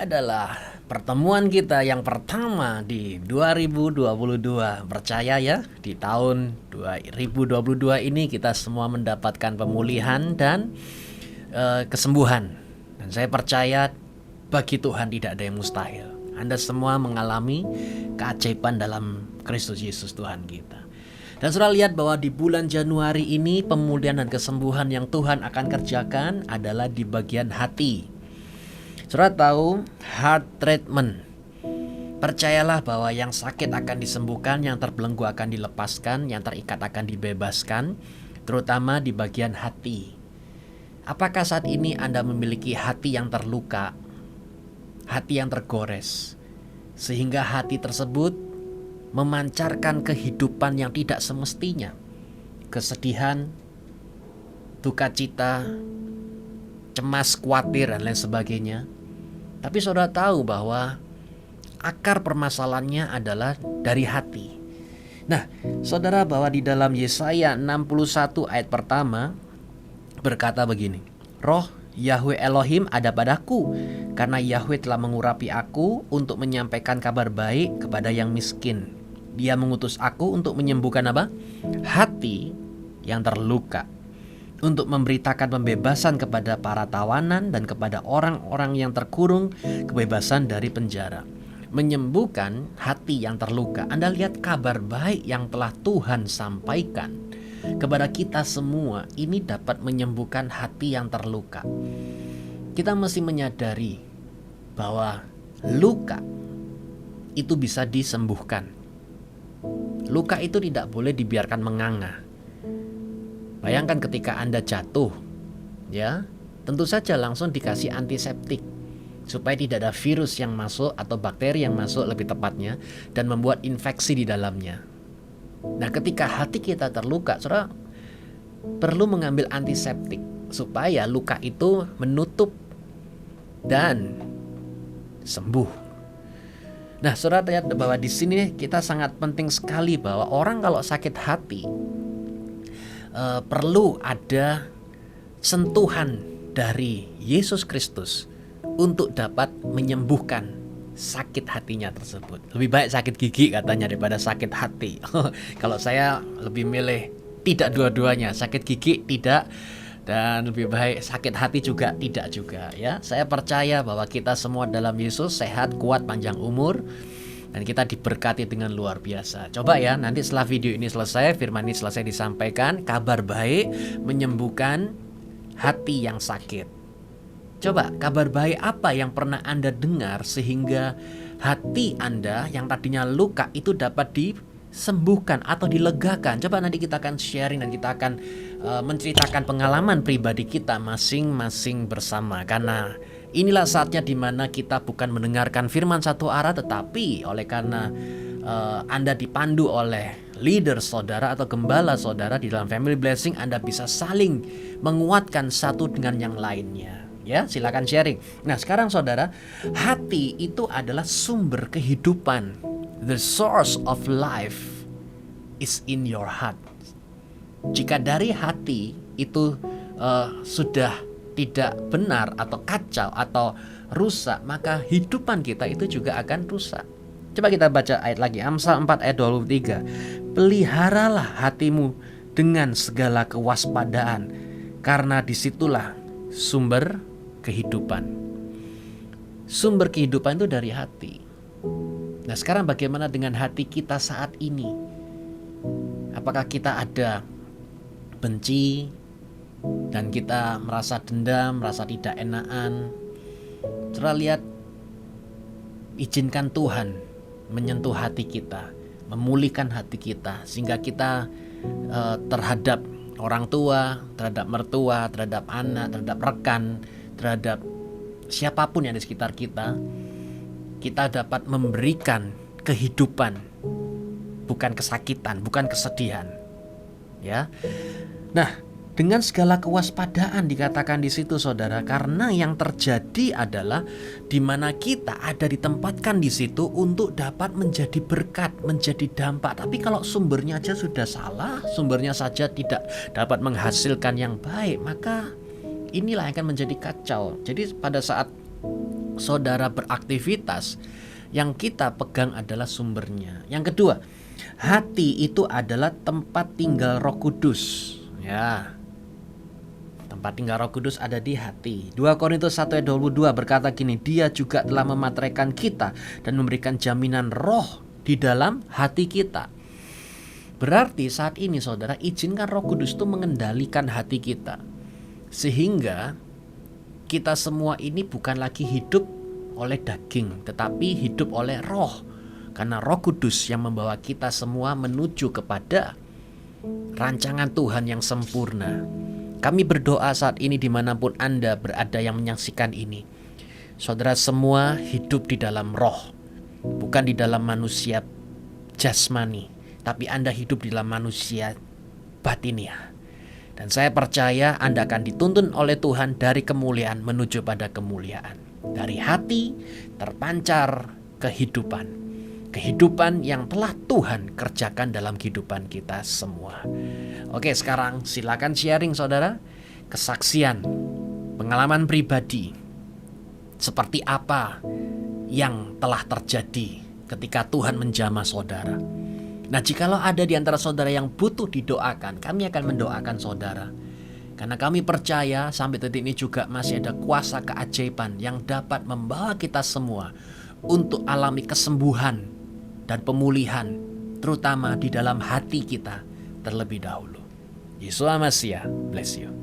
adalah pertemuan kita yang pertama di 2022. Percaya ya, di tahun 2022 ini kita semua mendapatkan pemulihan dan kesembuhan. Dan saya percaya bagi Tuhan tidak ada yang mustahil. Anda semua mengalami keajaiban dalam Kristus Yesus Tuhan kita. Dan saudara lihat bahwa di bulan Januari ini pemulihan dan kesembuhan yang Tuhan akan kerjakan adalah di bagian hati. Saudara tahu heart treatment. Percayalah bahwa yang sakit akan disembuhkan, yang terbelenggu akan dilepaskan, yang terikat akan dibebaskan, terutama di bagian hati. Apakah saat ini Anda memiliki hati yang terluka, hati yang tergores, sehingga hati tersebut memancarkan kehidupan yang tidak semestinya, kesedihan, duka cita, cemas, khawatir, dan lain sebagainya. Tapi saudara tahu bahwa akar permasalahannya adalah dari hati. Nah, saudara, bahwa di dalam Yesaya 61 ayat pertama berkata begini, Roh Yahweh Elohim ada padaku, karena Yahweh telah mengurapi aku untuk menyampaikan kabar baik kepada yang miskin. Dia mengutus aku untuk menyembuhkan apa? Hati yang terluka, untuk memberitakan pembebasan kepada para tawanan dan kepada orang-orang yang terkurung, kebebasan dari penjara. Menyembuhkan hati yang terluka. Anda lihat kabar baik yang telah Tuhan sampaikan kepada kita semua ini dapat menyembuhkan hati yang terluka. Kita mesti menyadari bahwa luka itu bisa disembuhkan. Luka itu tidak boleh dibiarkan menganga. Bayangkan ketika Anda jatuh, ya, tentu saja langsung dikasih antiseptik supaya tidak ada virus yang masuk atau bakteri yang masuk lebih tepatnya dan membuat infeksi di dalamnya. Nah, ketika hati kita terluka, saudara perlu mengambil antiseptik supaya luka itu menutup dan sembuh. Nah, saudara lihat bahwa di sini kita sangat penting sekali bahwa orang kalau sakit hati perlu ada sentuhan dari Yesus Kristus untuk dapat menyembuhkan sakit hatinya tersebut. Lebih baik sakit gigi katanya daripada sakit hati. Kalau saya lebih milih tidak dua-duanya, sakit gigi tidak, dan lebih baik sakit hati juga tidak juga ya. Saya percaya bahwa kita semua dalam Yesus sehat, kuat, panjang umur, dan kita diberkati dengan luar biasa. Coba ya, nanti setelah video ini selesai, firman ini selesai disampaikan, kabar baik menyembuhkan hati yang sakit. Coba kabar baik apa yang pernah Anda dengar sehingga hati Anda yang tadinya luka itu dapat disembuhkan atau dilegakan. Coba nanti kita akan sharing dan kita akan menceritakan pengalaman pribadi kita masing-masing bersama. Karena inilah saatnya dimana kita bukan mendengarkan firman satu arah, tetapi oleh karena Anda dipandu oleh leader saudara atau gembala saudara di dalam Family Blessing, Anda bisa saling menguatkan satu dengan yang lainnya. Ya, silakan sharing. Nah, sekarang saudara, hati itu adalah sumber kehidupan. The source of life is in your heart. Jika dari hati itu sudah tidak benar atau kacau atau rusak, maka hidupan kita itu juga akan rusak. Coba kita baca ayat lagi, Amsal 4 ayat 23. Peliharalah hatimu dengan segala kewaspadaan, karena disitulah sumber kehidupan. Sumber kehidupan itu dari hati. Nah, sekarang bagaimana dengan hati kita saat ini? Apakah kita ada benci dan kita merasa dendam, merasa tidak enakan? Coba lihat, izinkan Tuhan menyentuh hati kita, memulihkan hati kita, sehingga kita terhadap orang tua, terhadap mertua, terhadap anak, terhadap rekan, terhadap siapapun yang di sekitar kita, kita dapat memberikan kehidupan, bukan kesakitan, bukan kesedihan. Ya. Nah, dengan segala kewaspadaan dikatakan di situ saudara, karena yang terjadi adalah di mana kita ada ditempatkan di situ untuk dapat menjadi berkat, menjadi dampak. Tapi kalau sumbernya aja sudah salah, sumbernya saja tidak dapat menghasilkan yang baik, maka inilah yang akan menjadi kacau. Jadi pada saat saudara beraktivitas, yang kita pegang adalah sumbernya. Yang kedua, hati itu adalah tempat tinggal Roh Kudus. Ya, tempat tinggal Roh Kudus ada di hati. 2 Korintus 1 ayat 22 berkata gini, Dia juga telah memateraikan kita dan memberikan jaminan roh di dalam hati kita. Berarti saat ini saudara, izinkan Roh Kudus itu mengendalikan hati kita, sehingga kita semua ini bukan lagi hidup oleh daging, tetapi hidup oleh roh. Karena Roh Kudus yang membawa kita semua menuju kepada rancangan Tuhan yang sempurna. Kami berdoa saat ini dimanapun Anda berada yang menyaksikan ini, saudara semua hidup di dalam roh, bukan di dalam manusia jasmani, tapi Anda hidup di dalam manusia batiniah. Dan saya percaya Anda akan dituntun oleh Tuhan dari kemuliaan menuju pada kemuliaan. Dari hati terpancar kehidupan. Kehidupan yang telah Tuhan kerjakan dalam kehidupan kita semua. Oke, sekarang silakan sharing saudara, kesaksian, pengalaman pribadi, seperti apa yang telah terjadi ketika Tuhan menjamah saudara. Nah, jikalau ada di antara saudara yang butuh didoakan, kami akan mendoakan saudara. Karena kami percaya sampai detik ini juga masih ada kuasa keajaiban yang dapat membawa kita semua untuk alami kesembuhan dan pemulihan, terutama di dalam hati kita terlebih dahulu. Yesus Masiah, bless you.